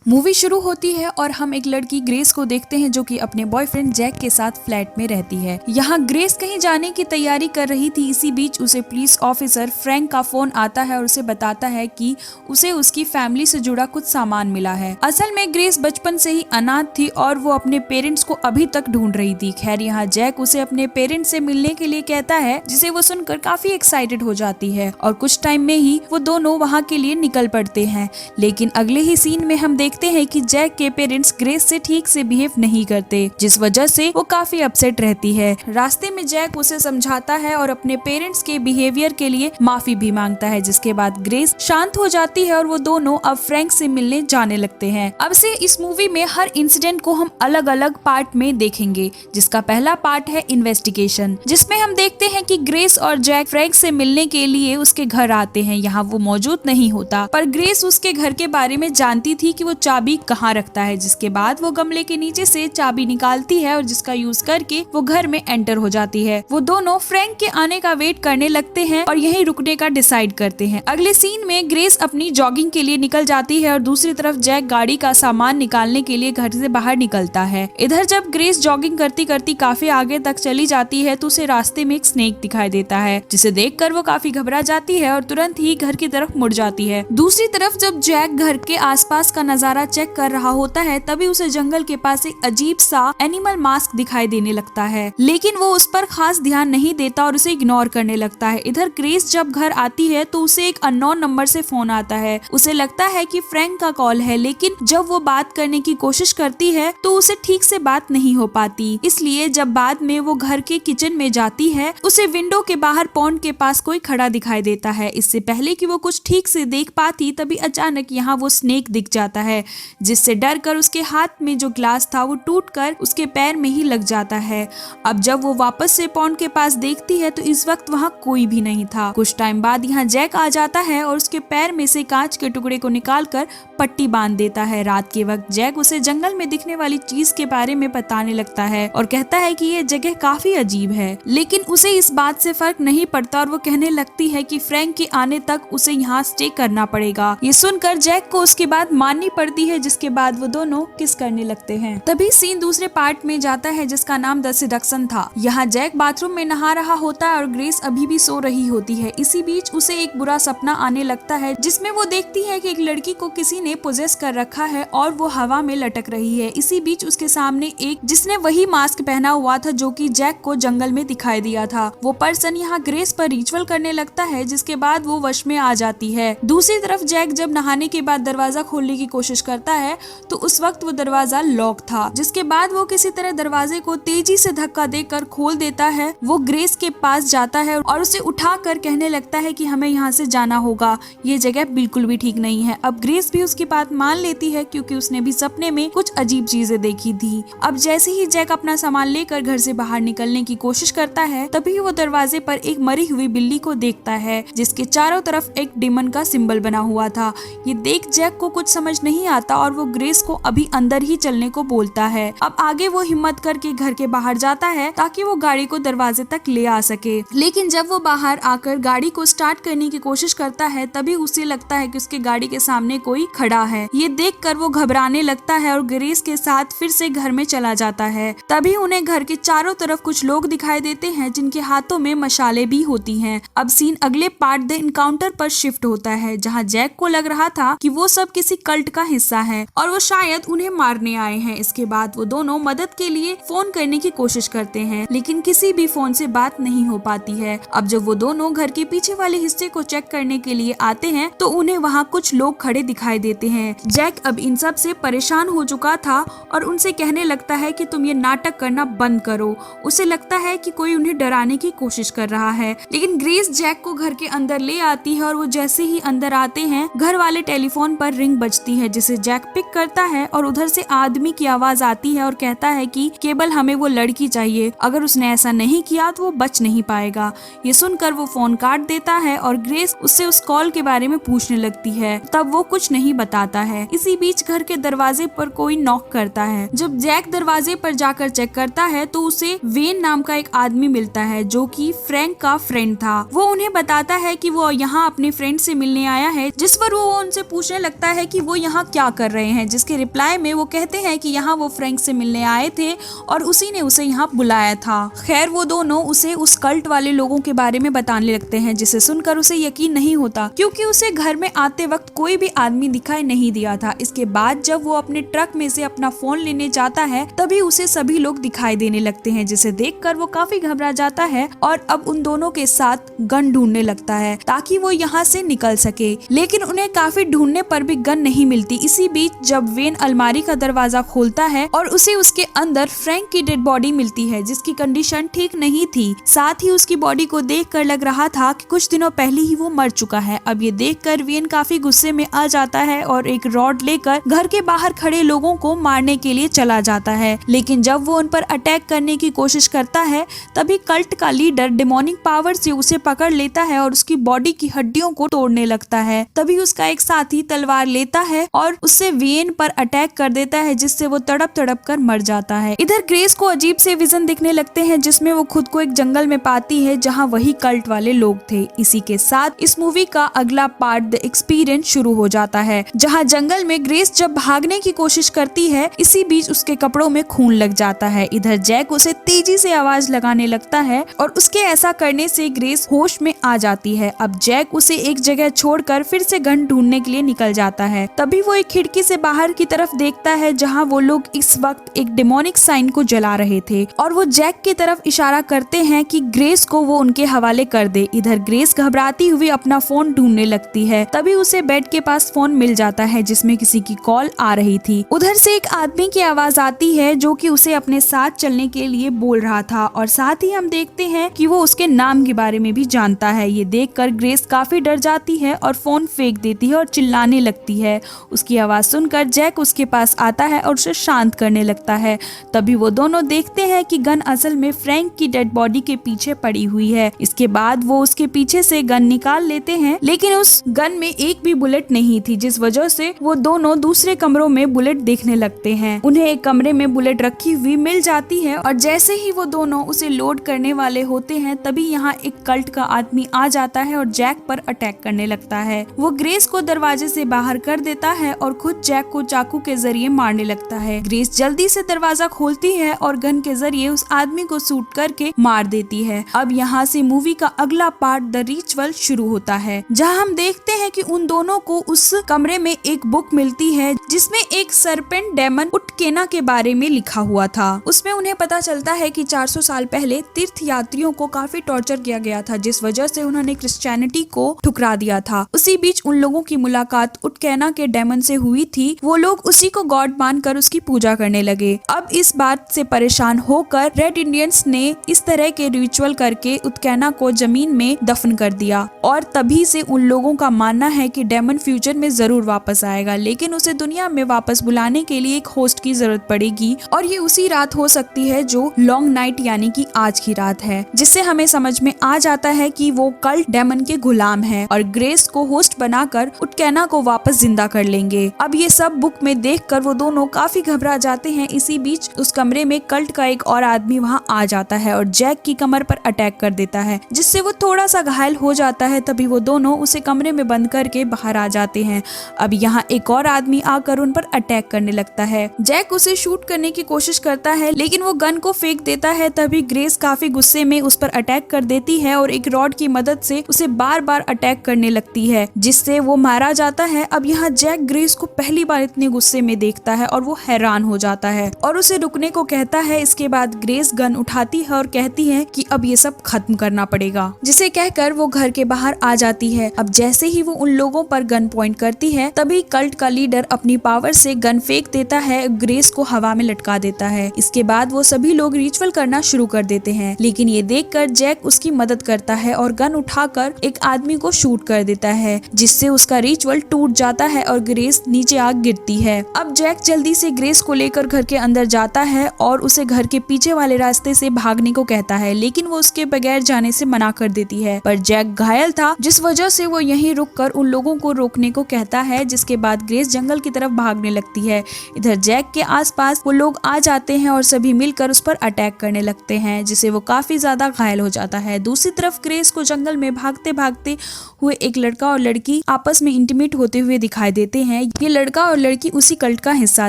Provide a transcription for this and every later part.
Movie शुरू होती है और हम एक लड़की ग्रेस को देखते हैं जो कि अपने बॉयफ्रेंड जैक के साथ फ्लैट में रहती है। यहाँ ग्रेस कहीं जाने की तैयारी कर रही थी। इसी बीच उसे पुलिस ऑफिसर फ्रैंक का फोन आता है और उसे बताता है कि उसे उसकी फैमिली से जुड़ा कुछ सामान मिला है। असल में ग्रेस बचपन से ही अनाथ थी और वो अपने पेरेंट्स को अभी तक ढूंढ रही थी। खैर यहाँ जैक उसे अपने पेरेंट्स से मिलने के लिए कहता है, जिसे वो सुनकर काफी एक्साइटेड हो जाती है और कुछ टाइम में ही वो दोनों वहाँ के लिए निकल पड़ते हैं। लेकिन अगले ही सीन में हम देखते हैं कि जैक के पेरेंट्स ग्रेस से ठीक से बिहेव नहीं करते, जिस वजह से वो काफी अपसेट रहती है। रास्ते में जैक उसे समझाता है और अपने पेरेंट्स के बिहेवियर के लिए माफी भी मांगता है, जिसके बाद ग्रेस शांत हो जाती है और वो दोनों अब फ्रैंक से मिलने जाने लगते हैं। अब से इस मूवी में हर इंसिडेंट को हम अलग अलग पार्ट में देखेंगे, जिसका पहला पार्ट है इन्वेस्टिगेशन, जिसमें हम देखते हैं कि ग्रेस और जैक फ्रैंक से मिलने के लिए उसके घर आते हैं। यहाँ वो मौजूद नहीं होता, पर ग्रेस उसके घर के बारे में जानती थी कि वो चाबी कहाँ रखता है, जिसके बाद वो गमले के नीचे से चाबी निकालती है और जिसका यूज करके वो घर में एंटर हो जाती है। वो दोनों फ्रैंक के आने का वेट करने लगते हैं और यहीं रुकने का डिसाइड करते हैं। अगले सीन में ग्रेस अपनी जॉगिंग के लिए निकल जाती है और दूसरी तरफ जैक गाड़ी का सामान निकालने के लिए घर से बाहर निकलता है। इधर जब ग्रेस जॉगिंग करती करती काफी आगे तक चली जाती है तो उसे रास्ते में एक स्नेक दिखाई देता है, जिसे देखकर वो काफी घबरा जाती है और तुरंत ही घर की तरफ मुड़ जाती है। दूसरी तरफ जब जैक घर के आसपास का नजारा चेक कर रहा होता है तभी उसे जंगल के पास एक अजीब सा एनिमल मास्क दिखाई देने लगता है, लेकिन वो उस पर खास ध्यान नहीं देता और उसे इग्नोर करने लगता है। इधर ग्रेस जब घर आती है तो उसे एक अननोन नंबर से फोन आता है। उसे लगता है कि फ्रैंक का कॉल है, लेकिन जब वो बात करने की कोशिश करती है तो उसे ठीक से बात नहीं हो पाती। इसलिए जब बाद में वो घर के किचन में जाती है उसे विंडो के बाहर पॉन्ड के पास कोई खड़ा दिखाई देता है। इससे पहले कि वो कुछ ठीक से देख पाती तभी अचानक यहाँ वो स्नेक दिख जाता है, जिससे डर कर उसके हाथ में जो ग्लास था वो टूटकर उसके पैर में ही लग जाता है। अब जब वो वापस से पॉन्ड के पास देखती है तो इस वक्त वहाँ कोई भी नहीं था। कुछ टाइम बाद यहाँ जैक आ जाता है और उसके पैर में से कांच के टुकड़े को निकालकर पट्टी बांध देता है। रात के वक्त जैक उसे जंगल में दिखने वाली चीज के बारे में बताने लगता है और कहता है कि ये जगह काफी अजीब है, लेकिन उसे इस बात से फर्क नहीं पड़ता और वो कहने लगती है कि फ्रैंक के आने तक उसे यहाँ स्टे करना पड़ेगा। ये सुनकर जैक को उसकी बात माननी पड़ती है, जिसके बाद वो दोनों किस करने लगते हैं। तभी सीन दूसरे पार्ट में जाता है जिसका नाम द सेडक्शन था। यहाँ जैक बाथरूम में नहा रहा होता है और ग्रेस अभी भी सो रही होती है। इसी बीच उसे एक बुरा सपना आने लगता है, जिसमें वो देखती है कि एक लड़की को किसी ने पोजेस कर रखा है और वो हवा में लटक रही है। इसी बीच उसके सामने एक जिसने वही मास्क पहना हुआ था जो कि जैक को जंगल में दिखाई दिया था। वो पर्सन यहाँ ग्रेस पर रिचुअल करने लगता है, जिसके बाद वो वश में आ जाती है। दूसरी तरफ जैक जब नहाने के बाद दरवाजा खोलने की कोशिश करता है तो उस वक्त वो दरवाजा लॉक था, जिसके बाद वो किसी तरह दरवाजे को तेजी से धक्का देकर खोल देता है। वो ग्रेस के पास जाता है और उसे उठाकर कहने लगता है कि हमें यहाँ से जाना होगा, ये जगह बिल्कुल भी ठीक नहीं है। अब ग्रेस भी उसकी बात मान लेती है क्योंकि उसने भी सपने में कुछ अजीब चीजें देखी थी। अब जैसे ही जैक अपना सामान लेकर घर से बाहर निकलने की कोशिश करता है तभी वो दरवाजे पर एक मरी हुई बिल्ली को देखता है, जिसके चारों तरफ एक डिमन का सिंबल बना हुआ था। ये देख जैक को कुछ समझ नहीं आता और वो ग्रेस को अभी अंदर ही चलने को बोलता है। अब आगे वो हिम्मत करके घर के बाहर जाता है ताकि वो गाड़ी को दरवाजे तक ले आ सके, लेकिन जब वो बाहर आकर गाड़ी को स्टार्ट करने की कोशिश करता है तभी उसे लगता है कि उसके गाड़ी के सामने कोई खड़ा है। ये देखकर वो घबराने लगता है और ग्रेस के साथ फिर से घर में चला जाता है। तभी उन्हें घर के चारों तरफ कुछ लोग दिखाई देते हैं जिनके हाथों में मशाले भी होती हैं। अब सीन अगले पार्ट द इनकाउंटर पर शिफ्ट होता है, जहाँ जैक को लग रहा था कि वो सब किसी कल्ट का हिस्सा है और वो शायद उन्हें मारने आए हैं। इसके बाद वो दोनों मदद के लिए फोन करने की कोशिश करते हैं, लेकिन किसी भी फोन से बात नहीं हो पाती है। अब जब वो दोनों घर के पीछे वाले हिस्से को चेक करने के लिए आते हैं तो उन्हें वहाँ कुछ लोग खड़े दिखाई देते हैं। जैक अब इन सब से परेशान हो चुका था और उनसे कहने लगता है कि तुम ये नाटक करना बंद करो। उसे लगता है कि कोई उन्हें डराने की कोशिश कर रहा है, लेकिन ग्रेस जैक को घर के अंदर ले आती है और वो जैसे ही अंदर आते हैं घर वाले टेलीफोन पर रिंग बजती है, जिसे जैक पिक करता है और उधर से आदमी की आवाज आती है और कहता है कि केवल हमें वो लड़की चाहिए, अगर उसने ऐसा नहीं किया तो वो बच नहीं पाएगा। ये सुनकर वो फोन काट देता है और ग्रेस उससे उस कॉल के बारे में पूछने लगती है, तब वो कुछ नहीं बताता है। इसी बीच घर के दरवाजे पर कोई नॉक करता है। जब जैक दरवाजे पर जाकर चेक करता है तो उसे वेन नाम का एक आदमी मिलता है जो कि फ्रैंक का फ्रेंड था। वो उन्हें बताता है कि वो यहाँ अपने फ्रेंड से मिलने आया है, जिस पर वो उनसे पूछने लगता है कि वो यहाँ क्या कर रहे हैं, जिसके रिप्लाई में वो कहते हैं कि यहाँ वो फ्रैंक से मिलने आए थे और उसी ने उसे यहाँ बुलाया था। खैर वो दोनों उसे उस कल्ट वाले लोगों के बारे में बताने लगते हैं, जिसे सुनकर उसे यकीन नहीं होता क्योंकि उसे घर में आते वक्त कोई भी आदमी दिखाई नहीं दिया था। इसके बाद जब वो अपने ट्रक में से अपना फोन लेने जाता है तभी उसे सभी लोग दिखाई देने लगते हैं, जिसे देखकर वो काफी घबरा जाता है और अब उन दोनों के साथ गन ढूंढने लगता है ताकि वो यहाँ से निकल सके। लेकिन उन्हें काफी ढूंढने पर भी गन नहीं मिलती। इसी बीच जब वेन अलमारी का दरवाजा खोलता है और उसे उसके अंदर फ्रैंक की डेड बॉडी मिलती है, जिसकी कंडीशन ठीक नहीं थी। साथ ही उसकी बॉडी को देखकर लग रहा था कि कुछ दिनों पहले ही वो मर चुका है। अब ये देखकर वेन काफी गुस्से में आ जाता है और एक रॉड लेकर घर के बाहर खड़े लोगों को मारने के लिए चला जाता है। लेकिन जब वो उन पर अटैक करने की कोशिश करता है तभी कल्ट का लीडर डेमोनिक पावर से उसे पकड़ लेता है और उसकी बॉडी की हड्डियों को तोड़ने लगता है। तभी उसका एक साथी तलवार लेता है और उससे वेन पर अटैक कर देता है, जिससे वो तड़प तड़प कर मर जाता है। इधर ग्रेस को अजीब से विजन दिखने लगते हैं जिसमें वो खुद को एक जंगल में पाती है जहाँ वही कल्ट वाले लोग थे। इसी के साथ इस मूवी का अगला पार्ट द एक्सपीरियंस शुरू हो जाता है, जहाँ जंगल में ग्रेस जब भागने की कोशिश करती है इसी बीच उसके कपड़ों में खून लग जाता है। इधर जैक उसे तेजी से आवाज लगाने लगता है और उसके ऐसा करने से ग्रेस होश में आ जाती है। अब जैक उसे एक जगह छोड़कर फिर से गन ढूंढने के लिए निकल जाता है। तभी वो एक खिड़की से बाहर की तरफ देखता है जहाँ वो लोग इस वक्त एक डेमोनिक साइन को जला रहे थे और वो जैक की तरफ इशारा करते हैं कि ग्रेस को वो उनके हवाले कर दे। इधर ग्रेस घबराती हुई अपना फोन ढूंढने लगती है। तभी उसे बेड के पास फोन मिल जाता है जिसमें किसी की कॉल आ रही थी। उधर से एक आदमी की आवाज आती है जो कि उसे अपने साथ चलने के लिए बोल रहा था और साथ ही हम देखते हैं कि वो उसके नाम के बारे में भी जानता है। ये देखकर ग्रेस काफी डर जाती है और फोन फेंक देती है और चिल्लाने लगती है। उसकी आवाज सुनकर जैक उसके पास आता है और उसे शांत करने लगता है। तभी वो दोनों देखते हैं कि गन असल में फ्रैंक की डेड बॉडी के पीछे पड़ी हुई है। इसके बाद वो उसके पीछे से गन निकाल लेते हैं, लेकिन उस गन में एक भी बुलेट नहीं थी, जिस वजह से वो दोनों दूसरे कमरों में बुलेट देखने लगते हैं। उन्हें एक कमरे में बुलेट रखी हुई मिल जाती है और जैसे ही वो दोनों उसे लोड करने वाले होते हैं तभी यहाँ एक कल्ट का आदमी आ जाता है और जैक पर अटैक करने लगता है। वो ग्रेस को दरवाजे से बाहर कर देता है और खुद जैक को चाकू के जरिए मारने लगता है। ग्रेस जल्दी से दरवाजा खोलती है और गन के जरिए उस आदमी को शूट करके मार देती है। अब यहाँ से मूवी का अगला पार्ट द रिचुअल शुरू होता है, जहाँ हम देखते हैं कि उन दोनों को उस कमरे में एक बुक मिलती है जिसमें एक सरपेंट डेमन उटकेना के बारे में लिखा हुआ था। उसमें उन्हें पता चलता है कि 400 साल पहले तीर्थ यात्रियों को काफी टॉर्चर किया गया था, जिस वजह से उन्होंने क्रिश्चियनिटी को ठुकरा दिया था। उसी बीच उन लोगों की मुलाकात उटकेना के डेमन से हुई थी। वो लोग उसी को गॉड मानकर उसकी पूजा करने लगे। अब इस बात से परेशान होकर रेड इंडियंस ने इस तरह के रिचुअल करके उटकेना को जमीन में दफन कर दिया और तभी से उन लोगों का मानना है कि डेमन फ्यूचर में जरूर वापस आएगा, लेकिन उसे दुनिया में वापस बुलाने के लिए एक होस्ट की जरूरत पड़ेगी और ये उसी रात हो सकती है जो लॉन्ग नाइट यानी कि आज की रात है, जिससे हमें समझ में आ जाता है कि वो कल्ट डेमन के गुलाम है और ग्रेस को होस्ट बनाकर उटकेना को वापस जिंदा कर लेंगे। अब ये सब बुक में देखकर वो दोनों काफी घबरा जाते हैं। इसी बीच उस कमरे में कल्ट का एक और आदमी वहाँ आ जाता है और जैक की कमर पर अटैक कर देता है, जिससे वो थोड़ा सा घायल हो जाता है। तभी वो दोनों उसे कमरे में बंद करके बाहर आ जाते हैं। अब यहाँ एक और आदमी आकर उन पर अटैक करने लगता है। जैक उसे शूट करने की कोशिश करता है लेकिन वो गन को फेंक देता है। तभी ग्रेस काफी गुस्से में उस पर अटैक कर देती है और एक रॉड की मदद से उसे बार बार अटैक करने लगती है, जिससे वो मारा जाता है। अब यहाँ जैक ग्रेस को पहली बार इतने गुस्से में देखता है और वो हैरान हो जाता है और उसे रुकने को कहता है। इसके बाद ग्रेस गन उठाती है और कहती है कि अब ये सब खत्म करना पड़ेगा, जिसे कहकर वो घर के बाहर आ जाती है। अब जैसे ही वो उन लोगों पर गन पॉइंट करती है तभी कल्ट का लीडर अपनी पावर से गन फेंक देता है, ग्रेस को हवा में लटका देता है। इसके बाद वो सभी लोग रिचुअल करना शुरू कर देते हैं, लेकिन ये देखकर जैक उसकी मदद करता है और गन उठाकर एक आदमी को शूट कर देता है, जिससे उसका रिचुअल टूट जाता है और ग्रेस नीचे आग गिरती है। अब जैक जल्दी से ग्रेस को लेकर घर के अंदर जाता है और उसे घर के पीछे वाले रास्ते से भागने को कहता है, लेकिन वो उसके बगैर जाने से मना कर देती है। पर जैक घायल था, जिस वजह से वो यहीं रुककर उन लोगों को रोकने को कहता है, जिसके बाद ग्रेस जंगल की तरफ भागने लगती है। इधर जैक के आसपास वो लोग आ जाते हैं और सभी मिलकर उस पर अटैक करने लगते हैं, जिससे वो काफी ज्यादा घायल हो जाता है। दूसरी तरफ ग्रेस को जंगल में भागते भागते हुए एक लड़का और लड़की आपस में इंटीमेट होते हुए दिखाई देते हैं। ये लड़का और लड़की उसी कल्ट का हिस्सा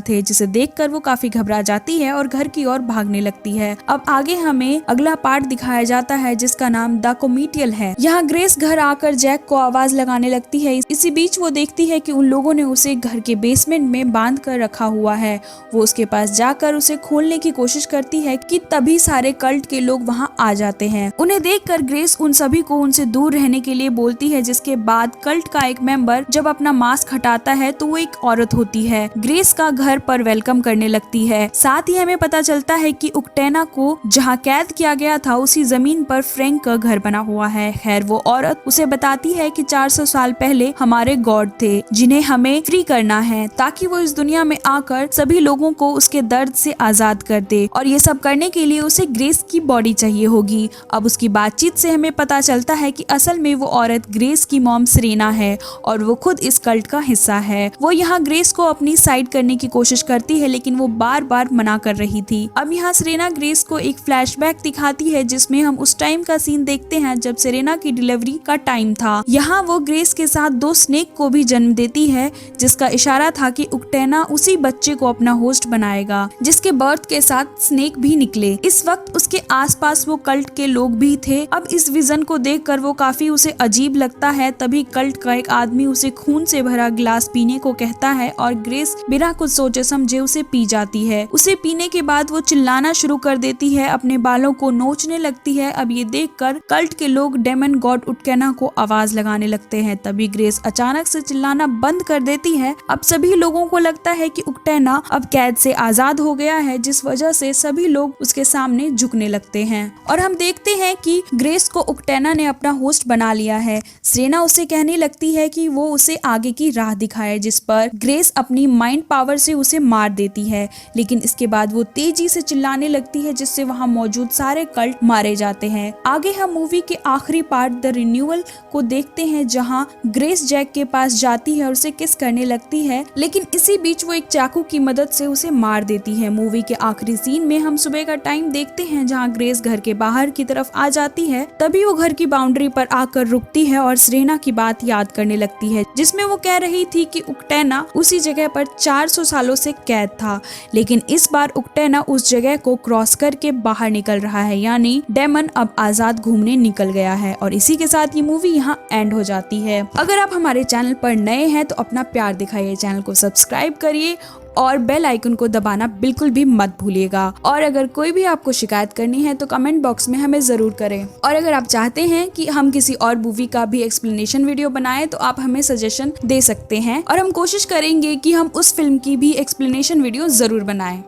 थे, जिसे देखकर वो काफी घबरा जाती है और घर की ओर भागने लगती है। अब आगे हमें अगला पार्ट दिखाया जाता है जिसका नाम द कोमिटियल है। यहाँ ग्रेस घर आकर जैक को आवाज लगाने लगती है। इसी बीच वो देखती है कि उन लोगों ने उसे घर के बेसमेंट में बांध कर रखा हुआ है। वो उसके पास जाकर उसे खोलने की कोशिश करती है कि तभी सारे कल्ट के लोग वहाँ आ जाते हैं। उन्हें देखकर ग्रेस उन सभी को उनसे दूर रहने के लिए बोलती है, जिसके बाद कल्ट का एक मेंबर जब अपना मास्क हटाता है तो वो एक औरत होती है। ग्रेस का घर पर वेलकम करने लगती है। साथ ही हमें पता चलता है कि उक्टेना को जहाँ कैद किया गया था उसी जमीन पर फ्रैंक का घर बना हुआ है। खैर वो औरत उसे बताती है कि 400 साल पहले हमारे गॉड थे जिन्हें हमें फ्री करना है, ताकि वो इस दुनिया में आकर सभी लोगों को उसके दर्द से आजाद कर दे, और ये सब करने के लिए उसे ग्रेस की बॉडी चाहिए होगी। अब उसकी बातचीत से हमें पता चलता है कि असल में वो औरत ग्रेस की मॉम सेरेना है और वो खुद इस कल्ट का हिस्सा है। वो यहाँ ग्रेस को अपनी साइड करने की कोशिश करती है, लेकिन वो बार बार मना कर रही थी। अब यहाँ सेरेना ग्रेस को एक फ्लैशबैक दिखाती है जिसमें हम उस टाइम का सीन देखते हैं जब सेरेना की डिलीवरी का टाइम था। यहाँ वो ग्रेस के साथ 2 स्नेक को भी जन्म देती है, जिसका इशारा था कि उक्टेना उसी बच्चे को अपना होस्ट बनाएगा, जिसके बर्थ के साथ स्नेक भी निकले। इस वक्त उसके आसपास वो कल्ट के लोग भी थे। अब इस विजन को देखकर वो काफी उसे अजीब लगता है। तभी कल्ट का एक आदमी उसे खून से भरा गिलास पीने को कहता है और ग्रेस बिना कुछ सोचे समझे उसे पी जाती है। उसे पीने के बाद वो चिल्लाना शुरू कर देती है, अपने बालों को नोचने लगती है। अब ये देखकर कल्ट के लोग डेमन गॉड उक्टेना को आवाज लगाने लगते हैं। तभी ग्रेस अचानक से चिल्लाना बंद कर देती है। अब सभी लोगों को लगता है कि उक्टेना अब कैद से आजाद हो गया है, जिस वजह से सभी लोग उसके सामने झुकने लगते हैं और हम देखते हैं कि ग्रेस को उक्टेना ने अपना होस्ट बना लिया है। सेरेना उसे कहने लगती है कि वो उसे आगे की राह दिखाए, जिस पर ग्रेस अपनी माइंड पावर से उसे मार देती है, लेकिन इसके बाद वो तेजी से चिल्लाने लगती है जिससे वहां मौजूद सारे कल्ट मारे जाते हैं। आगे हम मूवी के आखिरी पार्ट द रिन्यूअल को देखते हैं, जहां ग्रेस जैक के पास जाती है और उसे किस करने लगती है, लेकिन इसी बीच वो एक चाकू की मदद से उसे मार देती है। मूवी के आखिरी सीन में हम सुबह का टाइम देखते हैं जहां ग्रेस घर के बाहर की तरफ आ जाती है। तभी वो घर की बाउंड्री पर आकर रुकती है और सेरेना की बात याद करने लगती है, जिसमें वो कह रही थी कि उक्टेना उसी जगह पर 400 सालों से कैद था, लेकिन इस बार उक्टेना उस जगह को क्रॉस करके बाहर निकल रहा है, यानी डेमन अब आजाद घूमने निकल गया है। और इसी के साथ ये मूवी यहाँ एंड हो जाती है। अगर आप हमारे चैनल पर नए हैं तो अपना प्यार दिखाइए, चैनल को सब्सक्राइब करिए और बेल आइकन को दबाना बिल्कुल भी मत भूलिएगा। और अगर कोई भी आपको शिकायत करनी है तो कमेंट बॉक्स में हमें जरूर करें। और अगर आप चाहते हैं कि हम किसी और मूवी का भी एक्सप्लेनेशन वीडियो बनाएं तो आप हमें सजेशन दे सकते हैं और हम कोशिश करेंगे कि हम उस फिल्म की भी एक्सप्लेनेशन वीडियो जरूर बनाएं।